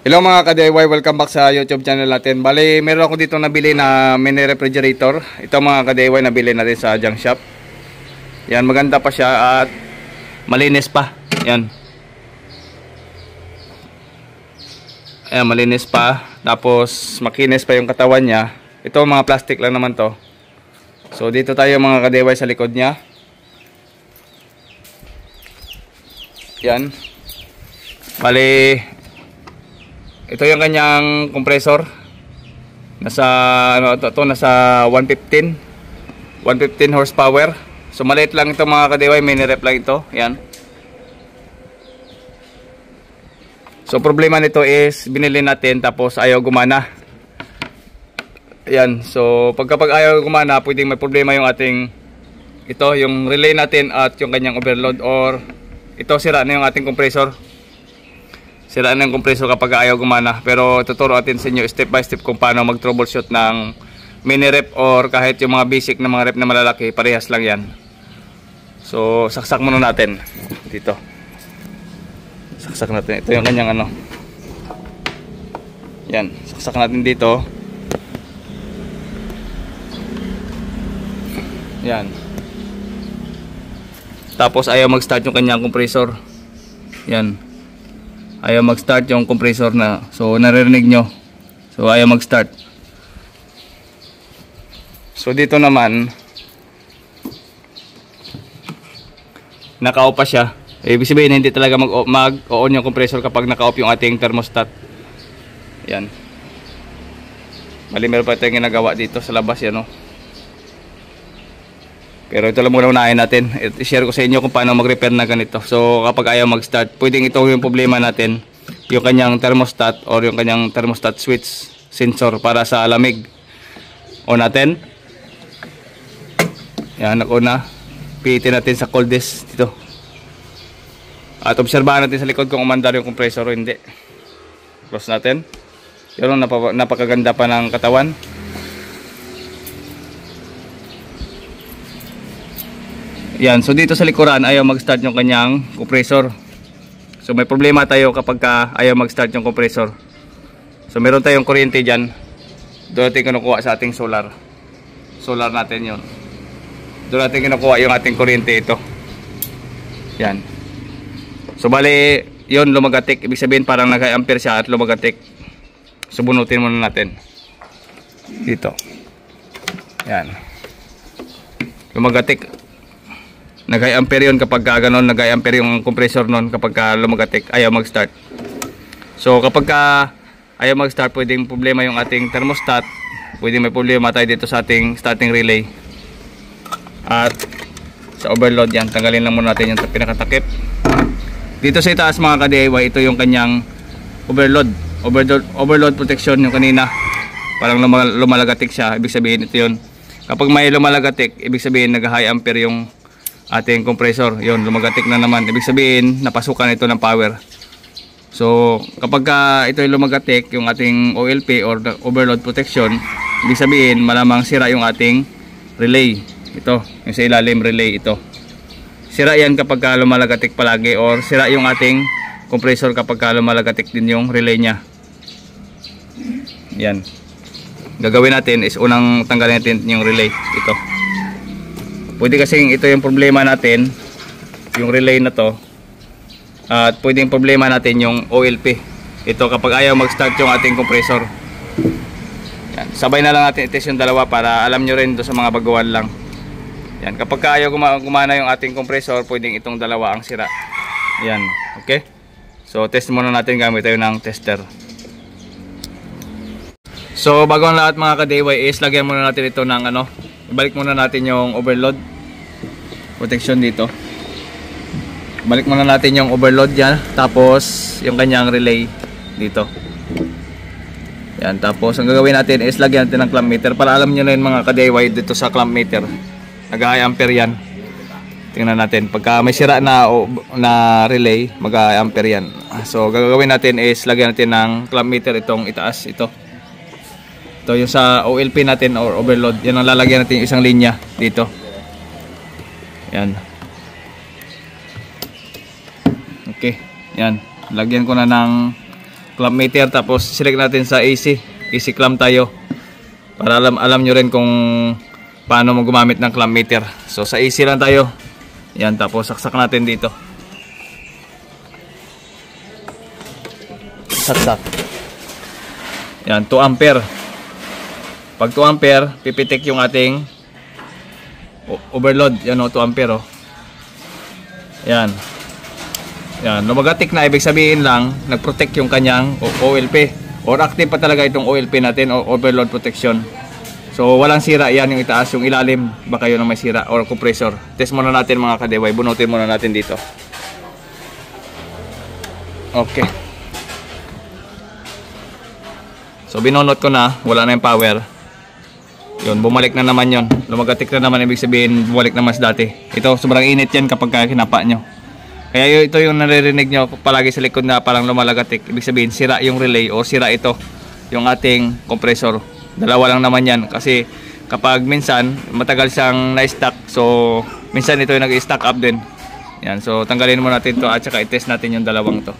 Hello mga ka-DIY, welcome back sa YouTube channel natin. Bali, meron ako dito nabili na mini refrigerator. Ito mga ka-DIY, nabili natin sa junk shop. Yan, maganda pa siya at malinis pa. Yan. Ayan, malinis pa. Tapos makinis pa yung katawan niya. Ito mga plastic lang naman to. So dito tayo mga ka-DIY sa likod niya. Yan. Bali, ito yung kanyang compressor. Nasa nasa 115 horsepower. So maliit lang ito mga ka-DIY, mini ref lang ito. Yan. So problema nito is binili natin tapos ayaw gumana. Yan. So pagkapag ayaw gumana, pwedeng may problema yung ating yung relay natin at yung kanyang overload, or ito sira na yung ating compressor. Sira na yung compressor kapag ayaw gumana. Pero tuturo natin sa inyo step by step kung paano mag troubleshoot ng mini rep or kahit yung mga basic na mga rep na malalaki, parehas lang yan. So saksak muna natin dito. Saksak natin. Ito yung kanyang yan, saksak natin dito. Yan. Tapos ayaw mag-start yung kanyang compressor. Yan. Ayaw mag-start yung compressor na. So naririnig nyo. So ayaw mag-start. So dito naman naka-off pa siya. Ibig sabihin hindi talaga mag-on yung compressor kapag naka-off yung ating thermostat. Yan. Mali, meron pa tayong ginagawa dito sa labas yan, no? Pero ito lang muna unahin natin. I-share ko sa inyo kung paano mag-repair na ganito. So kapag ayaw mag-start, pwedeng ito yung problema natin, yung kanyang thermostat or yung kanyang thermostat switch sensor para sa lamig. On natin. Yan, nag-on na. Pihitin natin sa coldest dito. At obserbahan natin sa likod kung umandar yung compressor o hindi. Close natin. Yun, napakaganda pa ng katawan. Yan, so dito sa likuran ayaw mag-start yung kanyang compressor. So may problema tayo kapag ayaw mag-start yung compressor. So meron tayong kuryente dyan. Doon natin kinukuha sa ating solar. Solar natin yun. Doon natin kinukuha yung ating kuryente ito. Yan. So bali, yun lumagatik. Ibig sabihin parang nag-ampere siya at lumagatik. So bunutin muna natin. Dito. Yan. Lumagatik. Nag-high ampere yun kapag gano'n, nag-high ampere yung compressor nun kapag lumagatik, ayaw mag-start. So kapag ayaw mag-start, pwedeng problema yung ating thermostat, pwedeng may problema tayo dito sa ating starting relay. At sa overload yan, tanggalin lang muna natin yung pinakatakip. Dito sa itaas mga ka-DIY, ito yung kanyang overload protection yung kanina. Parang lumalagatik siya, ibig sabihin ito yun. Kapag may lumalagatik, ibig sabihin nag-high ampere yung ating compressor. Yun, lumagatik na naman. Ibig sabihin, napasukan ito ng power. So, kapag ito yung lumagatik, yung ating OLP or overload protection, ibig sabihin, malamang sira yung ating relay. Ito, yung sa ilalim relay ito. Sira yan kapag lumalagatik palagi, or sira yung ating compressor kapag lumalagatik din yung relay nya. Yan. Gagawin natin is unang tanggalin natin yung relay. Ito. Pwede kasing ito yung problema natin, yung relay na to. At pwedeng problema natin yung OLP. Ito kapag ayaw mag-start yung ating compressor. Yan. Sabay na lang natin itest yung dalawa para alam nyo rin doon sa mga baguhan lang. Yan. Kapag ayaw gumana yung ating compressor, pwedeng itong dalawa ang sira. Yan. Okay? So test muna natin gamit tayo ng tester. So bago ang lahat mga ka-DIY is lagyan muna natin ito ng ibalik muna natin yung overload protection dito. Balik muna natin yung overload yan. Tapos yung kanyang relay dito. Yan. Tapos ang gagawin natin is lagyan natin ng clamp meter para alam nyo na yung mga ka-DIY dito sa clamp meter. Nag-high ampere yan. Tingnan natin. Pagka may sira na relay, mag-high ampere yan. So gagawin natin is lagyan natin ng clamp meter itong itaas. Ito yung sa OLP natin or overload. Yan ang lalagyan natin yung isang linya dito. Yan. Okay. Yan. Lagyan ko na ng clamp meter, tapos select natin sa AC clamp tayo para alam nyo rin kung paano mo gumamit ng clamp meter. So sa AC lang tayo. Yan, tapos saksak natin dito. Saksak. Yan, 2 ampere. Pag 2 ampere, pipitik yung ating overload. Yan o, 2 ampere o. Yan. Yan, lumagatik na, ibig sabihin lang, nag-protect yung kanyang OLP. Or active pa talaga itong OLP natin, o overload protection. So walang sira yan, yung itaas, yung ilalim, baka yun ang may sira, or compressor. Test muna natin mga kadeway, bunutin muna natin dito. Okay. So binunot ko na, wala na yung power. Yun, bumalik na naman yun. Lumagatik na naman, ibig sabihin bumalik na mas dati. Ito, sobrang init yan kapag kinapa nyo. Kaya ito yung naririnig nyo palagi sa likod na parang lumalagatik. Ibig sabihin sira yung relay o sira ito, yung ating compressor. Dalawa lang naman yan kasi kapag minsan matagal siyang na-stack, so minsan ito yung nag-stack up din. Yan, so tanggalin muna natin to at saka i-test natin yung dalawang to.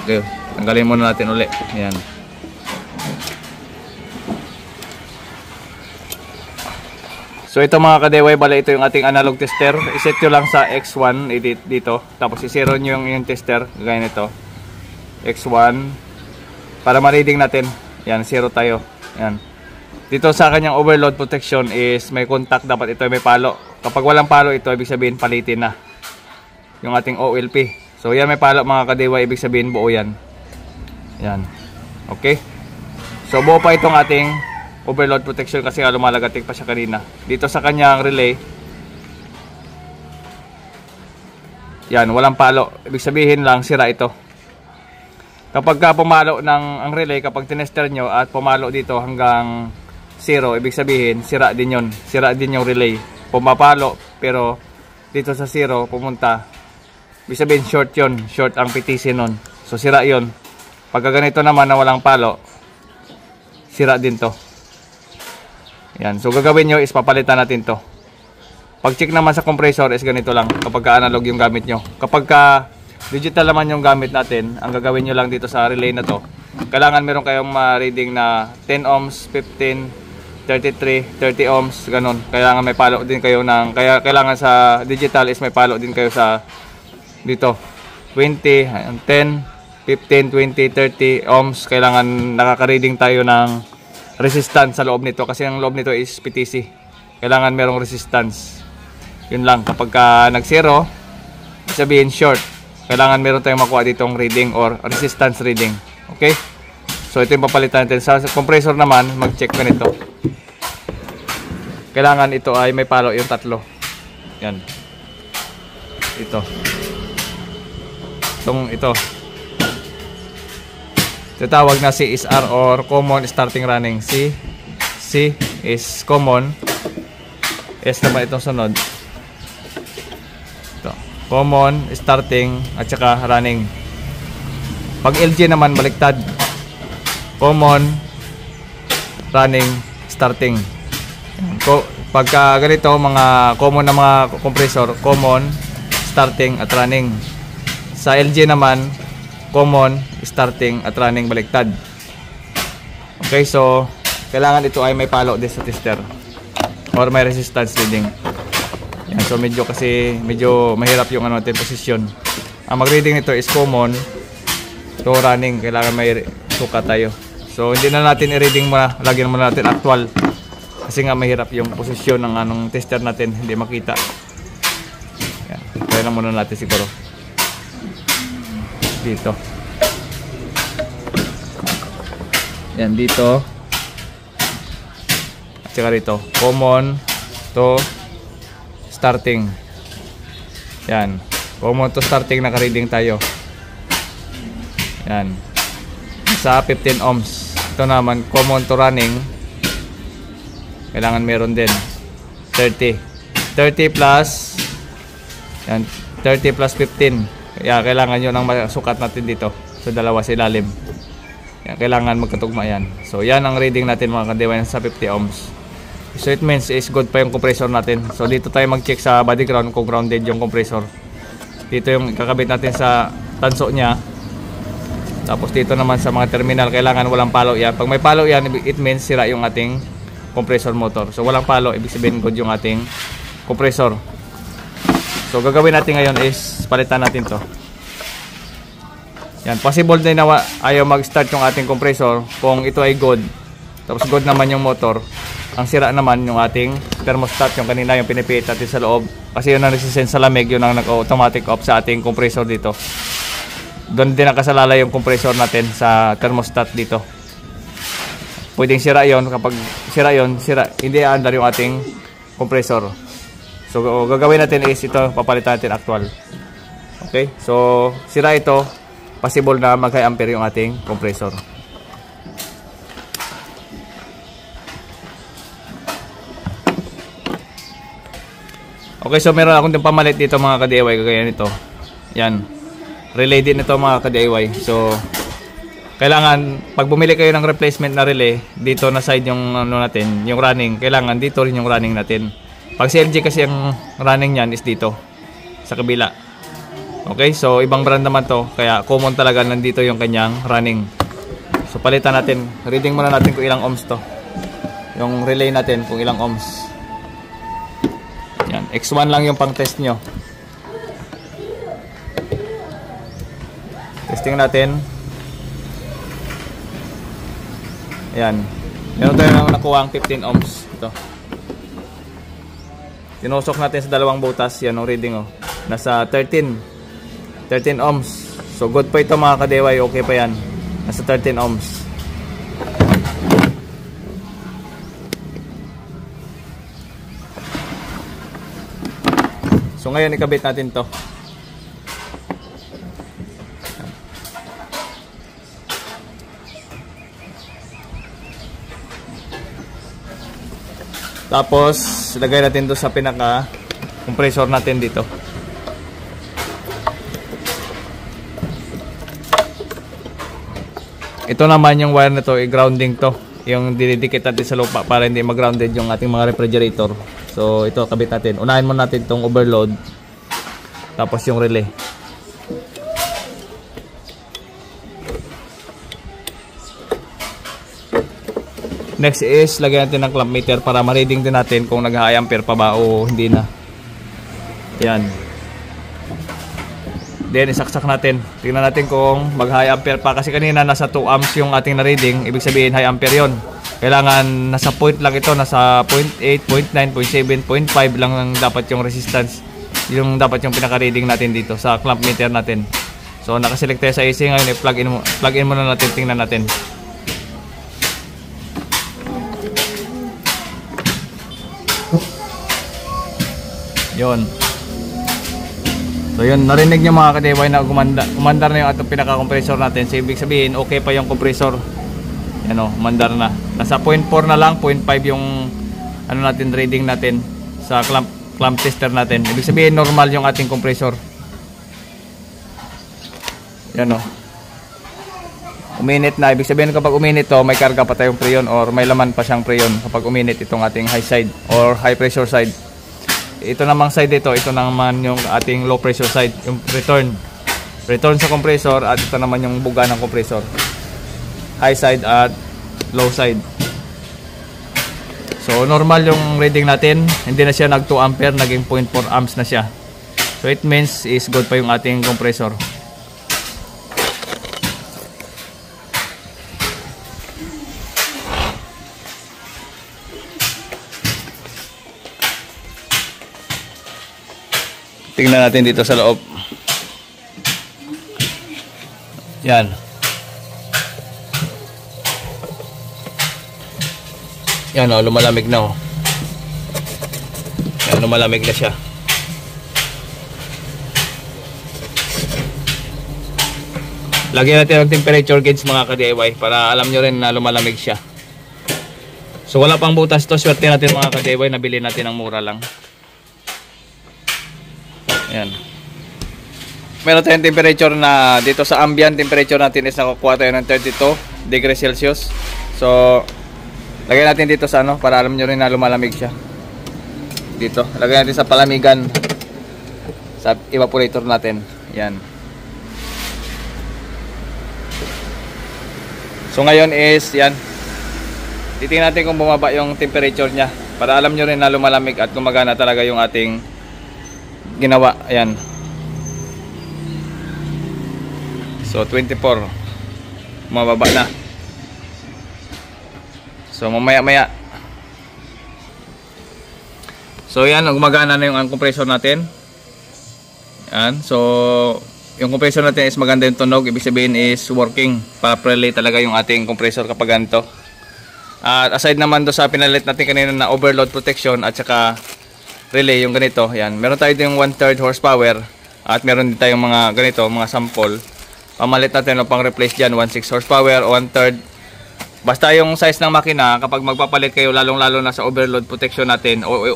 Okay, tanggalin muna natin uli. Yan. So ito mga kadeway, bala ito yung ating analog tester. I-set nyo lang sa X1 dito. Tapos i-zero nyo yung tester. Gaya nito. X1. Para ma-reading natin. Yan, 0 tayo. Yan. Dito sa kanyang overload protection is may contact. Dapat ito may palo. Kapag walang palo ito, ibig sabihin palitin na yung ating OLP. So yan may palo mga kadeway, ibig sabihin buo yan. Yan. Okay. So buo pa itong ating overload protection kasi lumalagatik pa siya kanina. Dito sa kanyang relay, yan, walang palo. Ibig sabihin lang, sira ito. Kapag pumalo ang relay, kapag tinester nyo at pumalo dito hanggang 0, ibig sabihin, sira din yun. Sira din yung relay. Pumapalo, pero dito sa 0, pumunta. Ibig sabihin, short yun. Short ang PTC nun. So, sira yun. Pagka ganito naman na walang palo, sira din to. Yan. So gagawin nyo is papalitan natin to. Pag check naman sa compressor is ganito lang kapag analog yung gamit nyo. Kapag digital naman yung gamit natin, ang gagawin nyo lang dito sa relay na to, kailangan meron kayong reading na 10 ohms, 15, 33, 30 ohms, ganun. Kailangan may palo din kayo ng, kailangan sa digital is may palo din kayo sa dito 20, 10, 15, 20, 30 ohms. Kailangan nakaka-reading tayo ng resistance sa loob nito kasi ang loob nito is PTC. Kailangan merong resistance. Yun lang. Kapag nag-0, sabihin short, kailangan meron tayong makuha ditong reading or resistance reading. Okay? So ito yung papalitan natin. Sa compressor naman, mag-check ka nito. Kailangan ito ay may palo yung tatlo. Yan. Ito. Ito. Tawag na CSR or Common Starting Running. C is Common. S naman itong sunod. Ito. Common, Starting, at saka Running. Pag LG naman, baliktad. Common, Running, Starting. Pagka ganito, mga common na mga compressor, Common, Starting, at Running. Sa LG naman, Common, Starting, at Running, baliktad. Okay, so kailangan ito ay may palo din sa tester or may resistance reading. Yan, so medyo mahirap yung natin posisyon. Ang mag-reading nito is Common to Running. Kailangan may suka tayo. So hindi na natin i-reading muna, lagyan muna natin actual kasi nga mahirap yung posisyon ng anong tester natin, hindi makita. Yan, kaya lang muna natin siguro dito. Yan, dito. At saka dito. Common to Starting. Yan. Common to Starting, naka-reading tayo. Yan. Sa 15 ohms. Ito naman, Common to Running. Kailangan meron din. 30. 30 plus. Yan. 30 plus 15. Kaya kailangan nyo ng sukat natin dito sa dalawa sa ilalim. Yan, kailangan magkatugma yan. So yan ang reading natin mga kadeway sa 50 ohms. So it means is good pa yung compressor natin. So dito tayo mag-check sa body ground kung grounded yung compressor. Dito yung kakabit natin sa tanso niya. Tapos dito naman sa mga terminal, kailangan walang palo yan. Pag may palo yan, it means sira yung ating compressor motor. So walang palo, ibig sabihin good yung ating compressor. So gagawin natin ngayon is palitan natin to. Yan, possible din na ayaw mag-start yung ating compressor kung ito ay good. Tapos good naman yung motor. Ang sira naman yung ating thermostat, yung kanina yung pinipihit natin sa loob. Kasi yun ang nagsisense sa lamig, yun ang nag-automatic off sa ating compressor dito. Doon din nakasalala yung compressor natin sa thermostat dito. Pwedeng sira yon, kapag sira yon, hindi aandar yung ating compressor. So gagawin natin is ito, papalitan natin actual. Okay, so sira ito, possible na mag high ampere yung ating compressor. Okay, so meron akong din pamalit dito mga ka-DIY, kagaya nito. Yan, relay din ito mga ka-DIY. So kailangan pag bumili kayo ng replacement na relay, dito na side yung ano natin, yung running, kailangan dito rin yung running natin. Pag CLG kasi yung running niyan is dito sa kabila. Okay, so ibang brand naman to, kaya common talaga nandito yung kanyang running. So palitan natin, reading muna natin kung ilang ohms to. Yung relay natin kung ilang ohms. Yan, X1 lang yung pang test nyo. Testing natin. Ayan, meron tayo nang nakuha ang 15 ohms. Ito, tinusok natin sa dalawang butas. Yan ang reading, oh, nasa 13 ohms. So good pa ito mga ka-DIY, okay pa yan, nasa 13 ohms. So ngayon ikabit natin to. Tapos lagay natin to sa pinaka compressor natin dito. Ito naman yung wire na to, i-grounding to. Yung didikit natin sa lupa para hindi mag-grounded yung ating mga refrigerator. So ito kabit natin. Unahin muna natin tong overload. Tapos yung relay. Next is lagyan natin ng clamp meter para ma-reading din natin kung nag-high ampere pa ba o hindi na. Yan. Then isaksak natin. Tingnan natin kung mag-high ampere pa, kasi kanina nasa 2 amps yung ating na-reading, ibig sabihin high ampere yon. Kailangan nasa point lang ito, nasa 0.8, 0.9, 0.7, 0.5 lang dapat yung resistance. Yung dapat yung pinaka-reading natin dito sa clamp meter natin. So nakaselect tayo sa AC ngayon, i-plug in muna natin, tingnan natin. Yon. So yun, narinig nyo mga ka-DIY na umandar na yung atong pinaka-compressor natin. So ibig sabihin okay pa yung compressor. Yan o, umandar na. Nasa 0.4 na lang, 0.5 yung ano natin, reading natin sa clamp tester natin. Ibig sabihin normal yung ating compressor. Yan o, uminit na. Ibig sabihin kapag uminit to, may karga pa tayong preyon or may laman pa siyang preyon kapag uminit itong ating high side or high pressure side. Ito namang side dito, ito naman yung ating low pressure side, yung return sa compressor, at ito naman yung buga ng compressor, high side at low side. So normal yung reading natin, hindi na siya nag 2 ampere, naging 0.4 amps na siya. So it means is good pa yung ating compressor. Tingnan natin dito sa loob. Yan. Yan o, lumalamig na o. Yan, lumalamig na siya. Lagyan natin ang temperature gauge mga ka-DIY para alam nyo rin na lumalamig siya. So wala pang butas to, swerte natin mga ka-DIY, nabili natin ng mura lang. Ayan. Meron tayong temperature na dito sa ambient temperature natin is nakukuha tayo ng 32 degrees Celsius. So lagay natin dito sa ano para alam nyo rin na lumalamig siya. Dito, lagay natin sa palamigan sa evaporator natin. Yan. So ngayon is yan, titingnan natin kung bumaba yung temperature niya para alam nyo rin na lumalamig at gumagana talaga yung ating ginawa. Ayan. So 24, mababa na. So mamaya-maya. So yan, gumagana na yung compressor natin. Yan. So yung compressor natin is maganda yung tunog, ibig sabihin is working. Properly talaga yung ating compressor kapag ganito. At aside naman do sa pinalit natin kanina na overload protection at saka relay, yung ganito, yan. Meron tayo yung 1/3 horsepower at meron din tayong mga ganito, mga sample. Pamalit natin o pang replace dyan, 1/6 horsepower o 1/3. Basta yung size ng makina, kapag magpapalit kayo lalong-lalo na sa overload protection natin or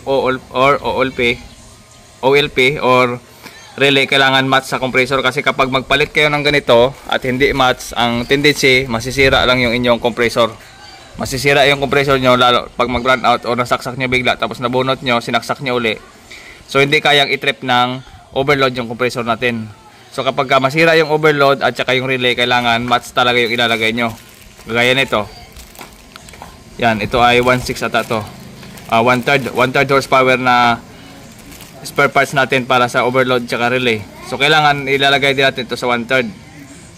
OLP or relay, kailangan match sa compressor kasi kapag magpalit kayo ng ganito at hindi match, ang tendency masisira lang yung inyong compressor. Masisira yung compressor nyo lalo pag mag run out o nasaksak nyo bigla tapos nabunot nyo, sinaksak nyo uli. So hindi kayang i-trip ng overload yung compressor natin. So kapag masira yung overload at saka yung relay, kailangan match talaga yung ilalagay nyo. Gaya nito. Yan, ito ay 1/6 ata to. 1/3 horsepower na spare parts natin para sa overload tsaka relay. So kailangan ilalagay din natin ito sa 1/3.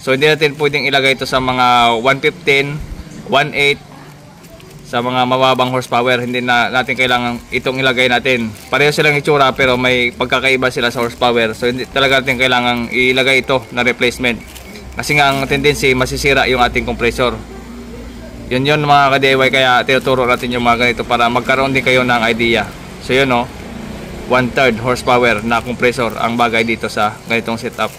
So hindi natin pwedeng ilagay ito sa mga 115, 1/8 sa mga mababang horsepower. Hindi na natin kailangan itong ilagay natin. Pareho silang itsura pero may pagkakaiba sila sa horsepower. So hindi talaga natin kailangan ilagay ito na replacement. Kasi nga ang tendency masisira yung ating compressor. Yun mga ka-DIY, kaya tinuturo natin yung mga ganito para magkaroon din kayo ng idea. So yun 1/3 horsepower na compressor ang bagay dito sa ganitong setup.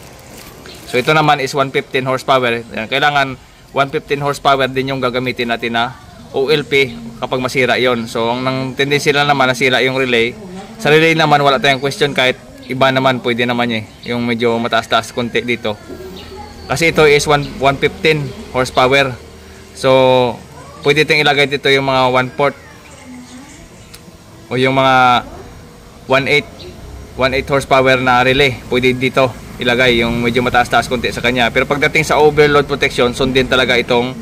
So ito naman is 115 horsepower. Yan, kailangan 115 horsepower din yung gagamitin natin na OLP kapag masira yon. So ang tendency lang naman nasira yung relay. Sa relay naman wala tayong question, kahit iba naman pwede naman yung medyo mataas-taas konti dito. Kasi ito is 115 horsepower. So pwede tayong ilagay dito yung mga 1/4 o yung mga 1/8 horsepower na relay. Pwede dito ilagay yung medyo mataas-taas konti sa kanya. Pero pagdating sa overload protection, sundin talaga itong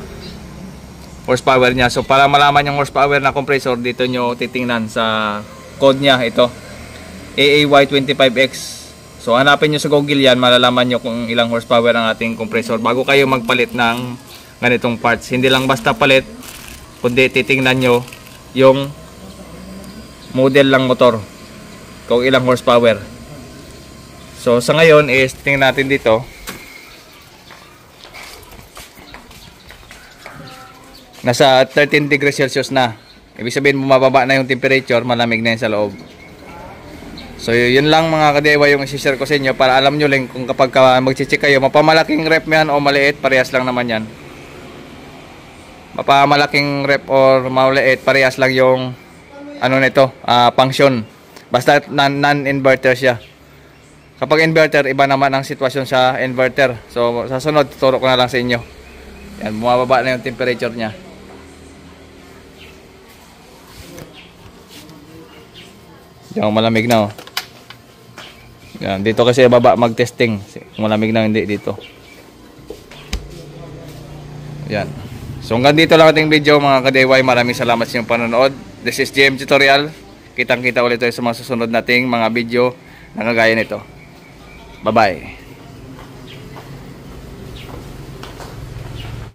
horsepower niya. So para malaman yung horsepower na compressor, dito nyo titingnan sa code niya, ito AAY25X. So hanapin nyo sa Google yan, malalaman nyo kung ilang horsepower ang ating compressor bago kayo magpalit ng ganitong parts. Hindi lang basta palit, kundi titingnan nyo yung model ng motor kung ilang horsepower. So sa ngayon is tingnan natin dito. Nasa 13 degrees Celsius na. Ibig sabihin bumababa na yung temperature, malamig na yun sa loob. So yun lang mga ka-DIY yung isi-share ko sa inyo para alam nyo lang kung kapag mag-check kayo, mapamalaking rep yan o maliit, parehas lang naman yan. Mapamalaking rep or maliit, parehas lang yung nito, function. Basta non-inverter siya. Kapag inverter, iba naman ang sitwasyon sa inverter. So sa sunod, tuturo ko na lang sa inyo. Yan, bumababa na yung temperature niya. Diyan, malamig na Yan, dito kasi baba mag-testing. Malamig na, hindi dito. Yan. So hanggang dito lang ating video mga ka-DIY. Maraming salamat sa inyong panonood. This is GM Tutorial. Kitang-kita ulit tayo sa mga susunod nating mga video na kagaya nito. Bye-bye.